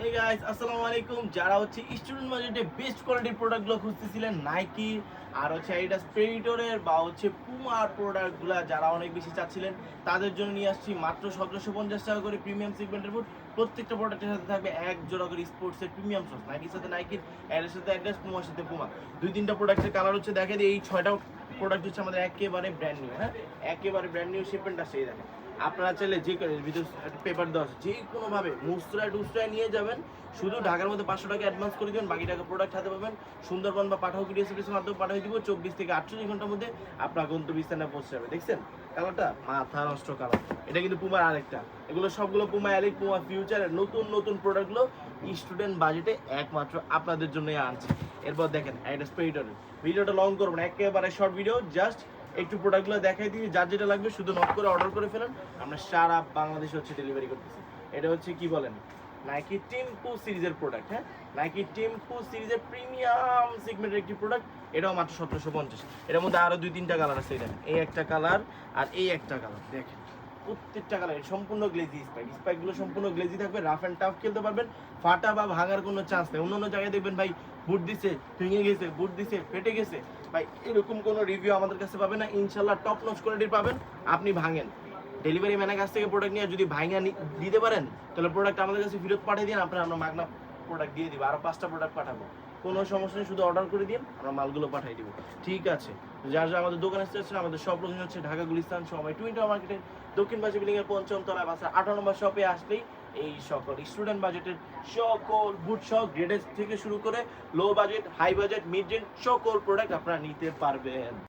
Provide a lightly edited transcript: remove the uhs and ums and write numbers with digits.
এই গাইস আসসালামু আলাইকুম। যারা হচ্ছে স্টুডেন্ট বাজেটে বেস্ট কোয়ালিটির প্রোডাক্টগুলো খুঁজতেছিলেন, নাইকি আর হচ্ছে অ্যাডিডাস প্রেডিটরের বা হচ্ছে পুমার প্রোডাক্টগুলো যারা অনেক বেশি চাচ্ছিলেন, তাদের জন্য নিয়ে আসছি মাত্র 1750 টাকা করে প্রিমিয়াম সেগমেন্টের বুট। প্রত্যেকটা প্রোডাক্টের সাথে থাকবে এক জোড়া করে স্পোর্টসের প্রিমিয়াম সস, নাইকির সাথে নাইকির, অ্যাডিডাসের সাথে অ্যাডিডাস, পুমার সাথে পুমা। দুই তিনটা প্রোডাক্টের কালার হচ্ছে দেখে দিই। এই 6টা প্রোডাক্ট হচ্ছে আমাদের একেবারে ব্র্যান্ড নিউ, হ্যাঁ একেবারে ব্র্যান্ড নিউ শিপমেন্ট আসছে। এই দেখেন, আপনারা চাইলে যে ভিডিও পেপার দেওয়া আছে যে কোনোভাবে মুস্ত্রায় টুস্ত্রায় নিয়ে যাবেন, শুধু ঢাকার মধ্যে 500 টাকা অ্যাডভান্স করে দেবেন, বাকি টাকা প্রোডাক্ট হাতে পাবেন। সুন্দরবন বা পাঠাও কুরিয়ার মাধ্যমে পাঠিয়ে দিব। 24 থেকে 48 ঘন্টার মধ্যে আপনার গন্তব্যস্থানে পৌঁছে যাবে। দেখছেন কালারটা, মাথা নষ্ট কালার। এটা কিন্তু পুমার আরেকটা। এগুলো সবগুলো পুমা এলিট, পুমা ফিউচারের নতুন নতুন প্রোডাক্টগুলো স্টুডেন্ট বাজেটে একমাত্র আপনাদের জন্যই আনছে। এরপর দেখেন একটা স্প্রেডারের ভিডিওটা লং করবো না, একেবারে শর্ট ভিডিও, জাস্ট একটু প্রোডাক্টগুলো দেখাই দিই। যার যেটা লাগবে শুধু নক করে অর্ডার করে ফেলেন, আমরা সারা বাংলাদেশে হচ্ছে ডেলিভারি করতেছি। এটা হচ্ছে কি বলেন, নাইকি টেম্পো সিরিজের প্রোডাক্ট, হ্যাঁ নাইকি টেম্পো সিরিজের প্রিমিয়াম সেগমেন্টের একটি প্রোডাক্ট। এটাও মাত্র 1750। এটার মধ্যে আরো দুই তিনটা কালার আছে। দেখেন এই একটা কালার আর এই একটা কালার, দেখেন প্রত্যেকটা কালার সম্পূর্ণ গ্লেজি স্পাইকগুলো সম্পূর্ণ গ্লেজি থাকবে। রাফ অ্যান্ড টাফ খেলতে পারবেন, ফাটা বা ভাঙার কোনো চান্স নেই। অন্য জায়গায় দেখবেন ভাই বুট দিছে ভেঙে গেছে, বুট দিছে ফেটে গেছে, ভাই এরকম কোনো রিভিউ আমাদের কাছে পাবেন না। ইনশাল্লাহ টপ নচ কোয়ালিটির পাবেন। আপনি ভাঙেন, ডেলিভারি ম্যানের কাছ থেকে প্রোডাক্ট নিয়ে যদি ভাঙা দিতে পারেন, তাহলে প্রোডাক্ট আমাদের কাছে ফেরত পাঠিয়ে দিন। আমরা মাগনা প্রোডাক্ট দিয়ে দিব, আরও 5টা প্রোডাক্ট পাঠাবো। কোনো সমস্যা নেই, শুধু অর্ডার করে দিন, আমরা মালগুলো পাঠিয়ে দিব। ঠিক আছে, যার যারা আমাদের দোকানে এসেছেন, আমাদের সব লোকেশন হচ্ছে ঢাকা গুলিস্তান সময় টুইন টাওয়ার মার্কেটের দক্ষিণ পাশে বিল্ডিংয়ের 5ম তলায়, বাসা 18 নম্বর শপে আসলেই এই সকল স্টুডেন্ট বাজেটের সকল বুট সহ গ্রেডের থেকে শুরু করে low budget, high budget, mid range সকল প্রোডাক্ট আপনারা নিতে পারবেন।